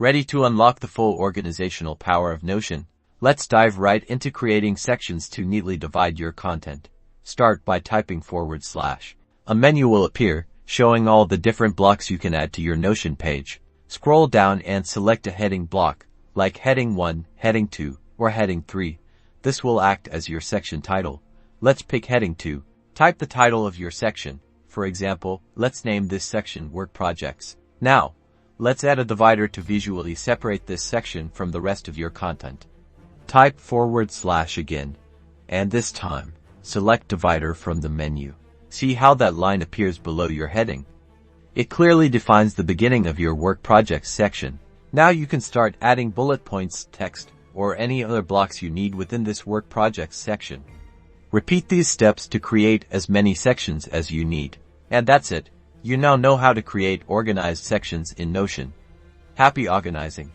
Ready to unlock the full organizational power of Notion? Let's dive right into creating sections to neatly divide your content. Start by typing /. A menu will appear, showing all the different blocks you can add to your Notion page. Scroll down and select a heading block, like Heading 1, Heading 2, or Heading 3. This will act as your section title. Let's pick Heading 2. Type the title of your section. For example, let's name this section Work Projects. Now, let's add a divider to visually separate this section from the rest of your content. Type / again, and this time, select Divider from the menu. See how that line appears below your heading? It clearly defines the beginning of your Work Projects section. Now you can start adding bullet points, text, or any other blocks you need within this Work Projects section. Repeat these steps to create as many sections as you need. And that's it. You now know how to create organized sections in Notion. Happy organizing.